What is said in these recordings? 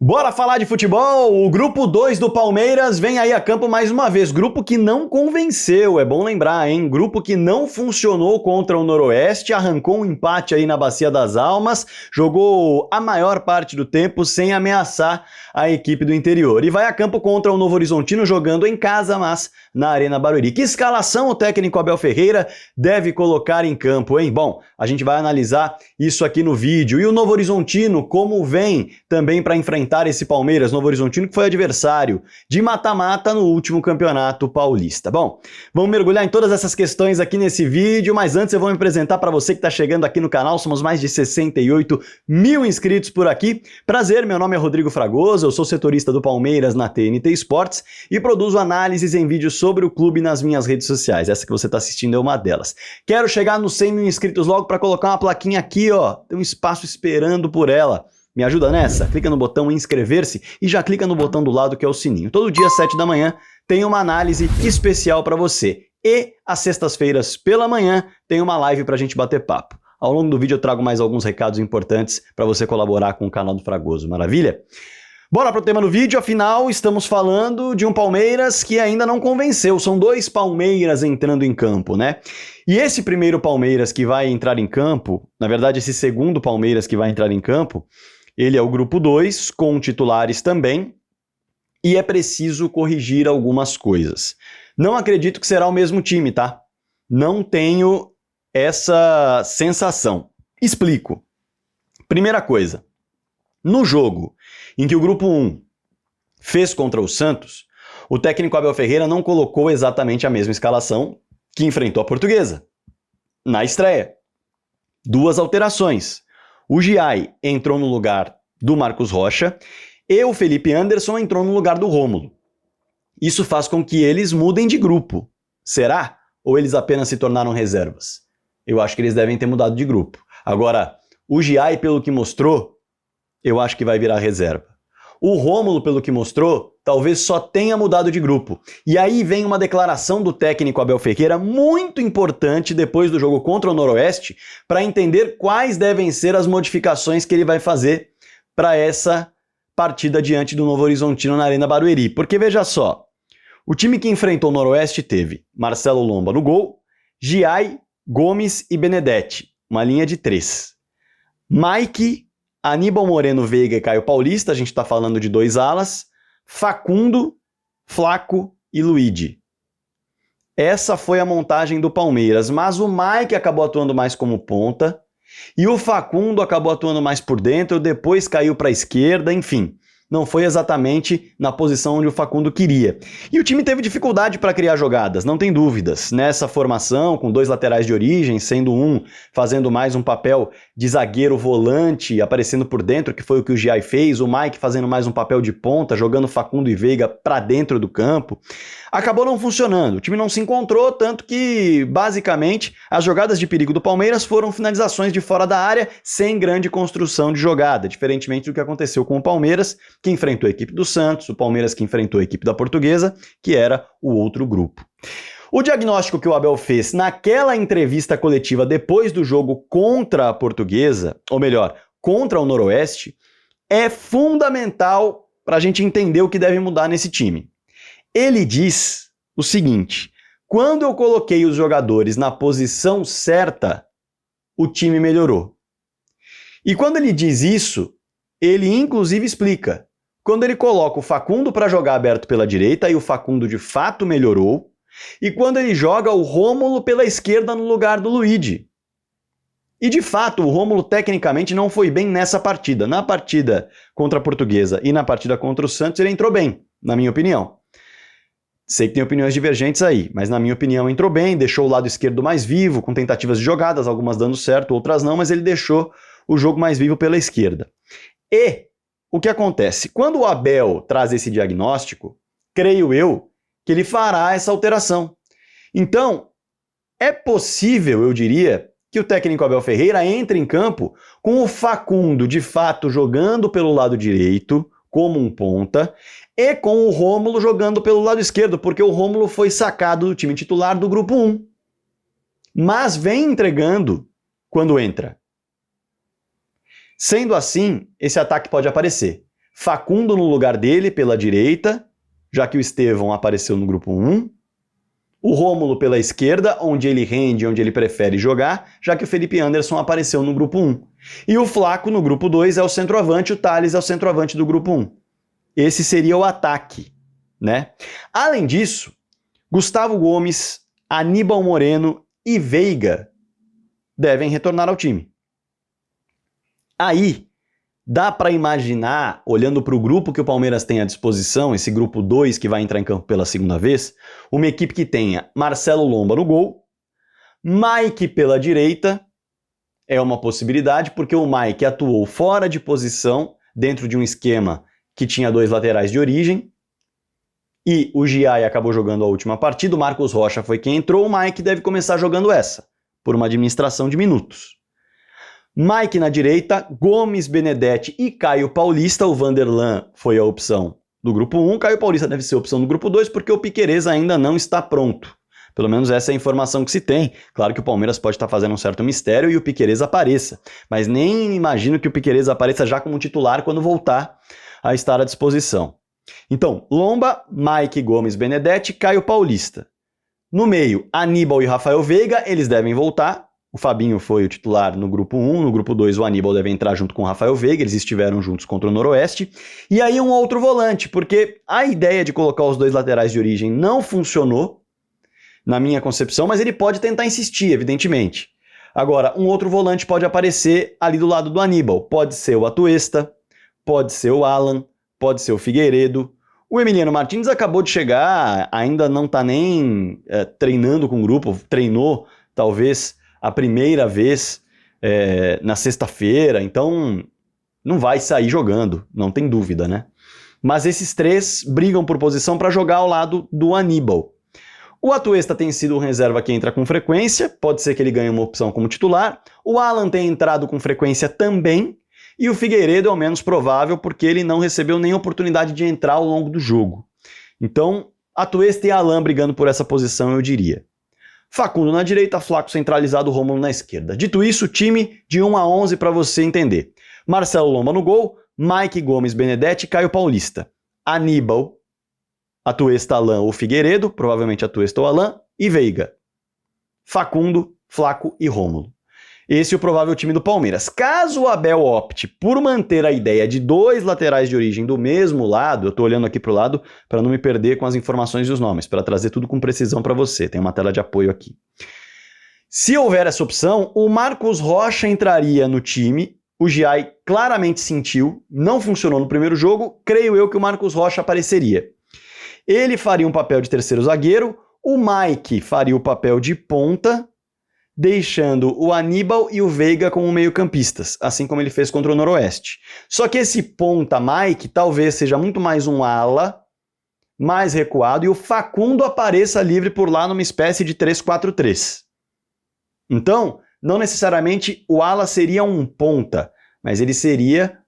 Bora falar de futebol? O grupo 2 do Palmeiras vem aí a campo mais uma vez. Grupo que não convenceu, é bom lembrar, hein? Grupo que não funcionou contra o Noroeste, arrancou um empate aí na Bacia das Almas, jogou a maior parte do tempo sem ameaçar a equipe do interior. E vai a campo contra o Novo Horizontino jogando em casa, mas na Arena Barueri. Que escalação o técnico Abel Ferreira deve colocar em campo, hein? Bom, a gente vai analisar isso aqui no vídeo. E o Novo Horizontino, como vem também para enfrentar esse Palmeiras, Novo Horizontino, que foi adversário de mata-mata no último Campeonato Paulista. Bom, vamos mergulhar em todas essas questões aqui nesse vídeo, mas antes eu vou me apresentar para você que está chegando aqui no canal. Somos mais de 68 mil inscritos por aqui. Prazer, meu nome é Rodrigo Fragoso, eu sou setorista do Palmeiras na TNT Esportes e produzo análises em vídeos sobre o clube nas minhas redes sociais. Essa que você está assistindo é uma delas. Quero chegar nos 100 mil inscritos logo para colocar uma plaquinha aqui, ó. Tem um espaço esperando por ela. Me ajuda nessa? Clica no botão inscrever-se e já clica no botão do lado que é o sininho. Todo dia às 7 da manhã tem uma análise especial para você. E às sextas-feiras pela manhã tem uma live para a gente bater papo. Ao longo do vídeo eu trago mais alguns recados importantes para você colaborar com o canal do Fragoso. Maravilha? Bora pro tema do vídeo, afinal estamos falando de um Palmeiras que ainda não convenceu. São dois Palmeiras entrando em campo, né? E esse primeiro Palmeiras que vai entrar em campo, na verdade esse segundo Palmeiras que vai entrar em campo, ele é o grupo 2, com titulares também, e é preciso corrigir algumas coisas. Não acredito que será o mesmo time, tá? Não tenho essa sensação. Explico. Primeira coisa, no jogo em que o grupo 1 fez contra o Santos, o técnico Abel Ferreira não colocou exatamente a mesma escalação que enfrentou a Portuguesa. Na estreia, duas alterações. O Giai entrou no lugar do Marcos Rocha e o Felipe Anderson entrou no lugar do Rômulo. Isso faz com que eles mudem de grupo. Será? Ou eles apenas se tornaram reservas? Eu acho que eles devem ter mudado de grupo. Agora, o Giai, pelo que mostrou, eu acho que vai virar reserva. O Rômulo, pelo que mostrou, talvez só tenha mudado de grupo. E aí vem uma declaração do técnico Abel Ferreira muito importante depois do jogo contra o Noroeste para entender quais devem ser as modificações que ele vai fazer para essa partida diante do Novo Horizontino na Arena Barueri. Porque veja só, o time que enfrentou o Noroeste teve Marcelo Lomba no gol, Giai, Gomes e Benedetti, uma linha de 3. Mike, Aníbal Moreno Veiga e Caio Paulista, a gente está falando de 2 alas, Facundo, Flaco e Luigi. Essa foi a montagem do Palmeiras, mas o Mike acabou atuando mais como ponta e o Facundo acabou atuando mais por dentro, depois caiu para a esquerda, enfim. Não foi exatamente na posição onde o Facundo queria. E o time teve dificuldade para criar jogadas, não tem dúvidas. Nessa formação, com 2 laterais de origem, sendo um fazendo mais um papel de zagueiro volante, aparecendo por dentro, que foi o que o Giai fez, o Mike fazendo mais um papel de ponta, jogando Facundo e Veiga para dentro do campo. Acabou não funcionando, o time não se encontrou, tanto que, basicamente, as jogadas de perigo do Palmeiras foram finalizações de fora da área, sem grande construção de jogada, diferentemente do que aconteceu com o Palmeiras, que enfrentou a equipe do Santos, o Palmeiras que enfrentou a equipe da Portuguesa, que era o outro grupo. O diagnóstico que o Abel fez naquela entrevista coletiva depois do jogo contra a Portuguesa, ou melhor, contra o Noroeste, é fundamental para a gente entender o que deve mudar nesse time. Ele diz o seguinte: quando eu coloquei os jogadores na posição certa, o time melhorou. E quando ele diz isso, ele inclusive explica. Quando ele coloca o Facundo para jogar aberto pela direita, aí o Facundo de fato melhorou. E quando ele joga o Rômulo pela esquerda no lugar do Luigi. E de fato, o Rômulo tecnicamente não foi bem nessa partida. Na partida contra a Portuguesa e na partida contra o Santos ele entrou bem, na minha opinião. Sei que tem opiniões divergentes aí, mas na minha opinião entrou bem, deixou o lado esquerdo mais vivo, com tentativas de jogadas, algumas dando certo, outras não, mas ele deixou o jogo mais vivo pela esquerda. E o que acontece? Quando o Abel traz esse diagnóstico, creio eu que ele fará essa alteração. Então, é possível, eu diria, que o técnico Abel Ferreira entre em campo com o Facundo de fato jogando pelo lado direito, como um ponta, e com o Rômulo jogando pelo lado esquerdo, porque o Rômulo foi sacado do time titular do grupo 1. Mas vem entregando quando entra. Sendo assim, esse ataque pode aparecer. Facundo no lugar dele, pela direita, já que o Estevão apareceu no grupo 1. O Rômulo pela esquerda, onde ele rende, onde ele prefere jogar, já que o Felipe Anderson apareceu no grupo 1. E o Flaco no grupo 2 é o centroavante, o Thales é o centroavante do grupo 1. Esse seria o ataque, né? Além disso, Gustavo Gomes, Aníbal Moreno e Veiga devem retornar ao time. Aí, dá para imaginar, olhando para o grupo que o Palmeiras tem à disposição, esse grupo 2 que vai entrar em campo pela segunda vez, uma equipe que tenha Marcelo Lomba no gol, Mike pela direita, é uma possibilidade, porque o Mike atuou fora de posição, dentro de um esquema que tinha 2 laterais de origem, e o Giai acabou jogando a última partida, o Marcos Rocha foi quem entrou, o Mike deve começar jogando essa, por uma administração de minutos. Mike na direita, Gomes, Benedetti e Caio Paulista. O Vanderlan foi a opção do grupo 1. Caio Paulista deve ser a opção do grupo 2 porque o Piquerez ainda não está pronto. Pelo menos essa é a informação que se tem. Claro que o Palmeiras pode estar fazendo um certo mistério e o Piquerez apareça. Mas nem imagino que o Piquerez apareça já como titular quando voltar a estar à disposição. Então, Lomba, Mike, Gomes, Benedetti, Caio Paulista. No meio, Aníbal e Rafael Veiga, eles devem voltar. O Fabinho foi o titular no grupo 1, no grupo 2 o Aníbal deve entrar junto com o Rafael Veiga, eles estiveram juntos contra o Noroeste. E aí um outro volante, porque a ideia de colocar os 2 laterais de origem não funcionou, na minha concepção, mas ele pode tentar insistir, evidentemente. Agora, um outro volante pode aparecer ali do lado do Aníbal, pode ser o Atuesta, pode ser o Alan, pode ser o Figueiredo. O Emiliano Martins acabou de chegar, ainda não está nem treinando com o grupo, treinou talvez a primeira vez na sexta-feira, então não vai sair jogando, não tem dúvida, né? Mas esses 3 brigam por posição para jogar ao lado do Aníbal. O Atuesta tem sido um reserva que entra com frequência, pode ser que ele ganhe uma opção como titular. O Alan tem entrado com frequência também, e o Figueiredo é o menos provável porque ele não recebeu nem oportunidade de entrar ao longo do jogo. Então, Atuesta e Alan brigando por essa posição, eu diria. Facundo na direita, Flaco centralizado, Rômulo na esquerda. Dito isso, time de 1 a 11 para você entender. Marcelo Lomba no gol, Mike, Gomes, Benedetti e Caio Paulista. Aníbal, Atuesta, Alan ou Figueiredo, provavelmente Atuesta ou Alan, e Veiga. Facundo, Flaco e Rômulo. Esse é o provável time do Palmeiras. Caso o Abel opte por manter a ideia de 2 laterais de origem do mesmo lado, eu estou olhando aqui para o lado para não me perder com as informações e os nomes, para trazer tudo com precisão para você. Tem uma tela de apoio aqui. Se houver essa opção, o Marcos Rocha entraria no time. O Giai claramente sentiu, não funcionou no primeiro jogo, creio eu que o Marcos Rocha apareceria. Ele faria um papel de terceiro zagueiro, o Mike faria o papel de ponta, deixando o Aníbal e o Veiga como meio-campistas, assim como ele fez contra o Noroeste. Só que esse ponta Mike talvez seja muito mais um ala, mais recuado, e o Facundo apareça livre por lá numa espécie de 3-4-3. Então, não necessariamente o ala seria um ponta, mas ele seria,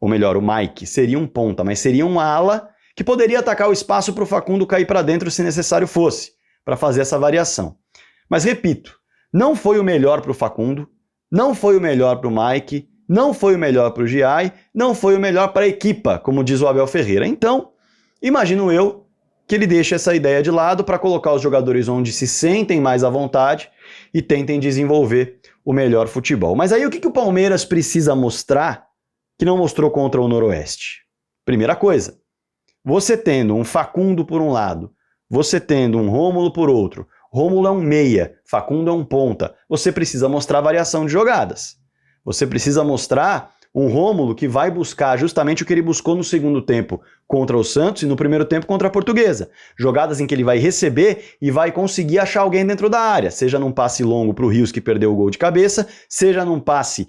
ou melhor, o Mike seria um ponta, mas seria um ala que poderia atacar o espaço para o Facundo cair para dentro se necessário fosse, para fazer essa variação. Mas repito, não foi o melhor para o Facundo, não foi o melhor para o Mike, não foi o melhor para o Giai, não foi o melhor para a equipa, como diz o Abel Ferreira. Então, imagino eu que ele deixe essa ideia de lado para colocar os jogadores onde se sentem mais à vontade e tentem desenvolver o melhor futebol. Mas aí o que o Palmeiras precisa mostrar que não mostrou contra o Noroeste? Primeira coisa, você tendo um Facundo por um lado, você tendo um Rômulo por outro, Rômulo é um meia, Facundo é um ponta. Você precisa mostrar variação de jogadas. Você precisa mostrar um Rômulo que vai buscar justamente o que ele buscou no segundo tempo contra o Santos e no primeiro tempo contra a Portuguesa. Jogadas em que ele vai receber e vai conseguir achar alguém dentro da área, seja num passe longo para o Rios que perdeu o gol de cabeça, seja num passe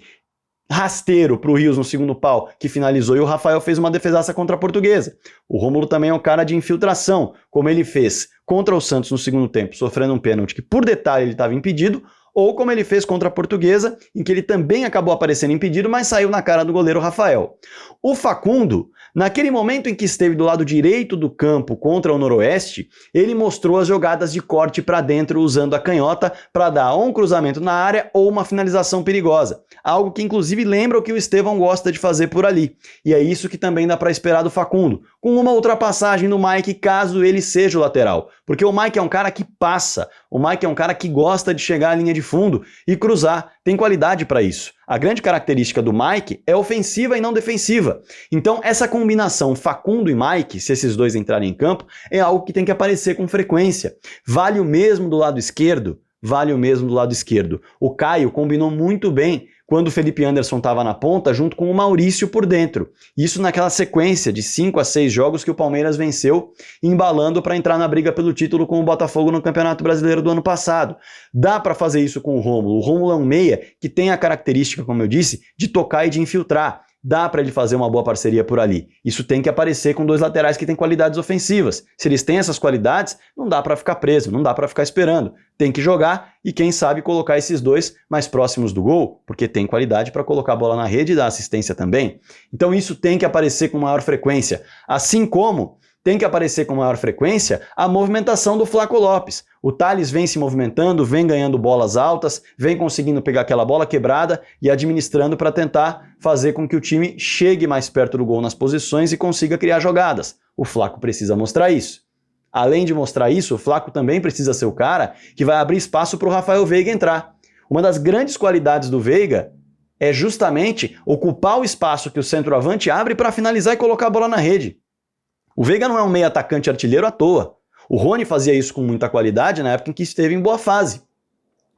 rasteiro para o Rios no segundo pau, que finalizou, e o Rafael fez uma defesaça contra a Portuguesa. O Rômulo também é um cara de infiltração, como ele fez contra o Santos no segundo tempo, sofrendo um pênalti que, por detalhe, ele estava impedido, ou como ele fez contra a Portuguesa, em que ele também acabou aparecendo impedido, mas saiu na cara do goleiro Rafael. O Facundo, Naquele momento em que esteve do lado direito do campo contra o Noroeste, ele mostrou as jogadas de corte para dentro usando a canhota para dar ou um cruzamento na área ou uma finalização perigosa. Algo que inclusive lembra o que o Estevão gosta de fazer por ali. E é isso que também dá para esperar do Facundo, com uma ultrapassagem no Mike caso ele seja o lateral. Porque o Mike é um cara que passa, o Mike é um cara que gosta de chegar à linha de fundo e cruzar, tem qualidade para isso. A grande característica do Mike é ofensiva e não defensiva. Então essa combinação Facundo e Mike, se esses dois entrarem em campo, é algo que tem que aparecer com frequência. Vale o mesmo do lado esquerdo? Vale o mesmo do lado esquerdo. O Caio combinou muito bem quando o Felipe Anderson estava na ponta junto com o Maurício por dentro. Isso naquela sequência de 5 a 6 jogos que o Palmeiras venceu, embalando para entrar na briga pelo título com o Botafogo no Campeonato Brasileiro do ano passado. Dá para fazer isso com o Rômulo. O Rômulo é um meia que tem a característica, como eu disse, de tocar e de infiltrar. Dá para ele fazer uma boa parceria por ali. Isso tem que aparecer com dois laterais que têm qualidades ofensivas. Se eles têm essas qualidades, não dá para ficar preso, não dá para ficar esperando. Tem que jogar e quem sabe colocar esses dois mais próximos do gol, porque tem qualidade para colocar a bola na rede e dar assistência também. Então isso tem que aparecer com maior frequência. Assim como tem que aparecer com maior frequência a movimentação do Flaco Lopes. O Thales vem se movimentando, vem ganhando bolas altas, vem conseguindo pegar aquela bola quebrada e administrando para tentar fazer com que o time chegue mais perto do gol nas posições e consiga criar jogadas. O Flaco precisa mostrar isso. Além de mostrar isso, o Flaco também precisa ser o cara que vai abrir espaço para o Rafael Veiga entrar. Uma das grandes qualidades do Veiga é justamente ocupar o espaço que o centroavante abre para finalizar e colocar a bola na rede. O Veiga não é um meio atacante artilheiro à toa. O Rony fazia isso com muita qualidade na época em que esteve em boa fase.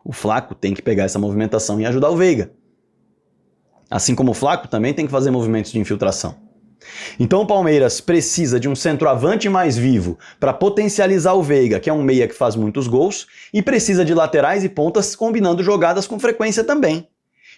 O Flaco tem que pegar essa movimentação e ajudar o Veiga. Assim como o Flaco também tem que fazer movimentos de infiltração. Então o Palmeiras precisa de um centroavante mais vivo para potencializar o Veiga, que é um meia que faz muitos gols, e precisa de laterais e pontas combinando jogadas com frequência também.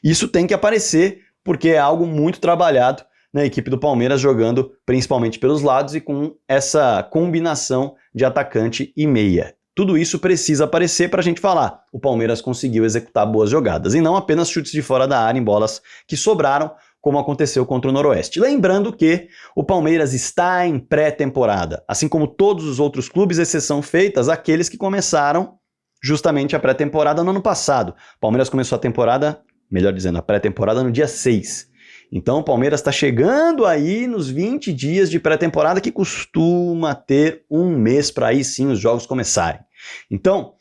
Isso tem que aparecer porque é algo muito trabalhado na equipe do Palmeiras, jogando principalmente pelos lados e com essa combinação de atacante e meia. Tudo isso precisa aparecer para a gente falar. O Palmeiras conseguiu executar boas jogadas e não apenas chutes de fora da área em bolas que sobraram, como aconteceu contra o Noroeste. Lembrando que o Palmeiras está em pré-temporada, assim como todos os outros clubes, exceção feitas aqueles que começaram justamente a pré-temporada no ano passado. O Palmeiras começou a temporada, melhor dizendo, a pré-temporada no dia 6. Então o Palmeiras está chegando aí nos 20 dias de pré-temporada, que costuma ter um mês para aí sim os jogos começarem. Então,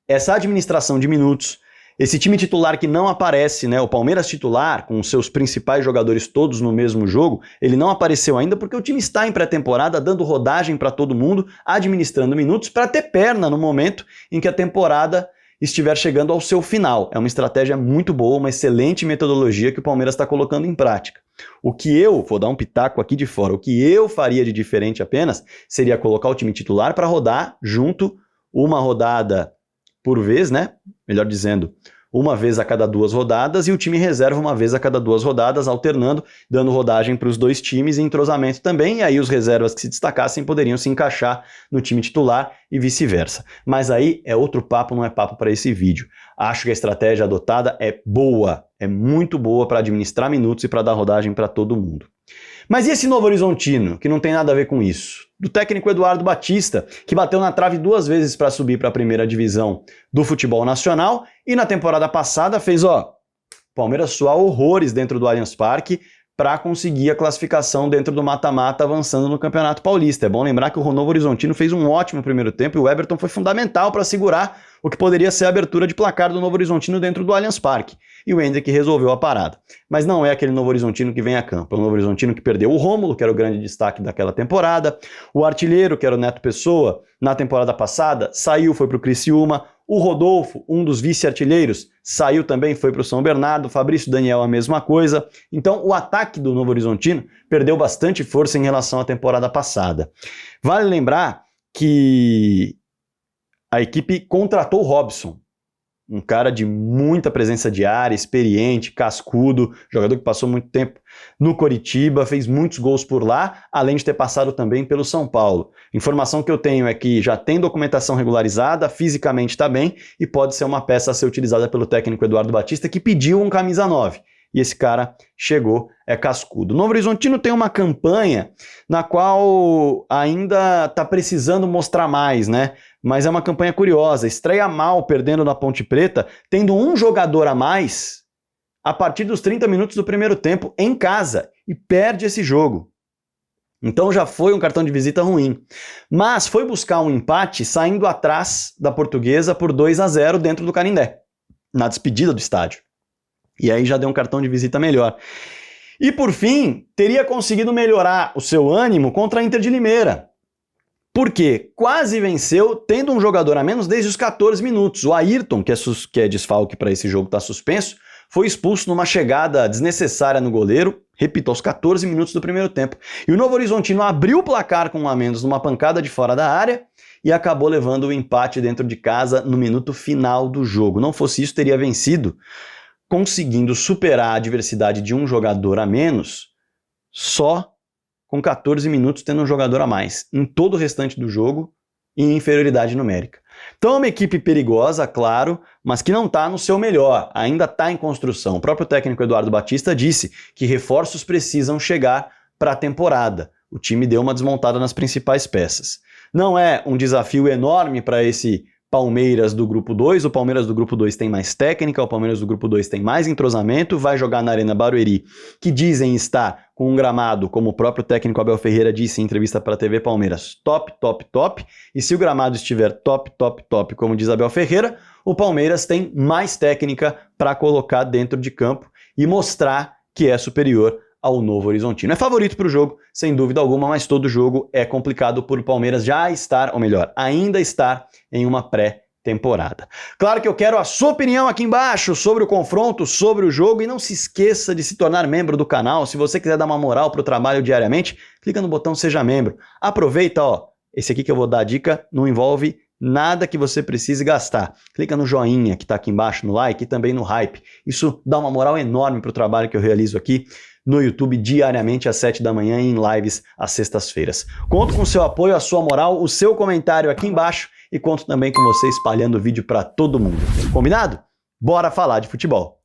essa administração de minutos, esse time titular que não aparece, né, o Palmeiras titular, com os seus principais jogadores todos no mesmo jogo, ele não apareceu ainda porque o time está em pré-temporada, dando rodagem para todo mundo, administrando minutos para ter perna no momento em que a temporada estiver chegando ao seu final. É uma estratégia muito boa, uma excelente metodologia que o Palmeiras está colocando em prática. O que eu, vou dar um pitaco aqui de fora, o que eu faria de diferente apenas seria colocar o time titular para rodar junto uma rodada por vez, né? Melhor dizendo, uma vez a cada 2 rodadas, e o time reserva uma vez a cada 2 rodadas, alternando, dando rodagem para os dois times e entrosamento também, e aí os reservas que se destacassem poderiam se encaixar no time titular e vice-versa. Mas aí é outro papo, não é papo para esse vídeo. Acho que a estratégia adotada é boa, é muito boa para administrar minutos e para dar rodagem para todo mundo. Mas e esse Novo Horizontino, que não tem nada a ver com isso? Do técnico Eduardo Batista, que bateu na trave 2 vezes para subir para a primeira divisão do futebol nacional e na temporada passada fez, Palmeiras suar horrores dentro do Allianz Parque para conseguir a classificação dentro do mata-mata avançando no Campeonato Paulista. É bom lembrar que o Novo Horizontino fez um ótimo primeiro tempo e o Everton foi fundamental para segurar o que poderia ser a abertura de placar do Novo Horizontino dentro do Allianz Parque. E o Hendrick resolveu a parada. Mas não é aquele Novo Horizontino que vem a campo. É o Novo Horizontino que perdeu o Rômulo, que era o grande destaque daquela temporada. O artilheiro, que era o Neto Pessoa, na temporada passada, saiu, foi para o Criciúma. O Rodolfo, um dos vice-artilheiros, saiu também, foi para o São Bernardo. Fabrício Daniel, a mesma coisa. Então, o ataque do Novo Horizontino perdeu bastante força em relação à temporada passada. Vale lembrar que a equipe contratou o Robson, um cara de muita presença de área, experiente, cascudo, jogador que passou muito tempo no Coritiba, fez muitos gols por lá, além de ter passado também pelo São Paulo. Informação que eu tenho é que já tem documentação regularizada, fisicamente está bem e pode ser uma peça a ser utilizada pelo técnico Eduardo Batista, que pediu um camisa 9. e esse cara chegou, é cascudo. O Novo Horizontino tem uma campanha na qual ainda está precisando mostrar mais, né? Mas é uma campanha curiosa. Estreia mal perdendo na Ponte Preta, tendo um jogador a mais a partir dos 30 minutos do primeiro tempo em casa e perde esse jogo. Então já foi um cartão de visita ruim. Mas foi buscar um empate saindo atrás da Portuguesa por 2-0 dentro do Canindé, na despedida do estádio. E aí já deu um cartão de visita melhor. E por fim, teria conseguido melhorar o seu ânimo contra a Inter de Limeira. Porque quase venceu tendo um jogador a menos desde os 14 minutos. O Ayrton, que é desfalque para esse jogo, está suspenso, foi expulso numa chegada desnecessária no goleiro, repito, aos 14 minutos do primeiro tempo. E o Novo Horizontino abriu o placar com um a menos numa pancada de fora da área e acabou levando o empate dentro de casa no minuto final do jogo. Não fosse isso, teria vencido, conseguindo superar a adversidade de um jogador a menos só com 14 minutos tendo um jogador a mais, em todo o restante do jogo e em inferioridade numérica. Então é uma equipe perigosa, claro, mas que não está no seu melhor, ainda está em construção. O próprio técnico Eduardo Batista disse que reforços precisam chegar para a temporada. O time deu uma desmontada nas principais peças. Não é um desafio enorme para esse Palmeiras do Grupo 2, o Palmeiras do Grupo 2 tem mais técnica, o Palmeiras do Grupo 2 tem mais entrosamento, vai jogar na Arena Barueri, que dizem estar com um gramado, como o próprio técnico Abel Ferreira disse em entrevista para a TV Palmeiras, top, top, top, e se o gramado estiver top, top, top, como diz Abel Ferreira, o Palmeiras tem mais técnica para colocar dentro de campo e mostrar que é superior ao Novo Horizontino. É favorito para o jogo, sem dúvida alguma, mas todo jogo é complicado por o Palmeiras já estar, ou melhor, ainda estar em uma pré-temporada. Claro que eu quero a sua opinião aqui embaixo sobre o confronto, sobre o jogo, e não se esqueça de se tornar membro do canal. Se você quiser dar uma moral para o trabalho diariamente, clica no botão Seja Membro. Aproveita, ó, esse aqui que eu vou dar a dica não envolve nada que você precise gastar. Clica no joinha que está aqui embaixo, no like e também no hype. Isso dá uma moral enorme para o trabalho que eu realizo aqui no YouTube diariamente às 7 da manhã e em lives às sextas-feiras. Conto com o seu apoio, a sua moral, o seu comentário aqui embaixo e conto também com você espalhando o vídeo para todo mundo. Combinado? Bora falar de futebol!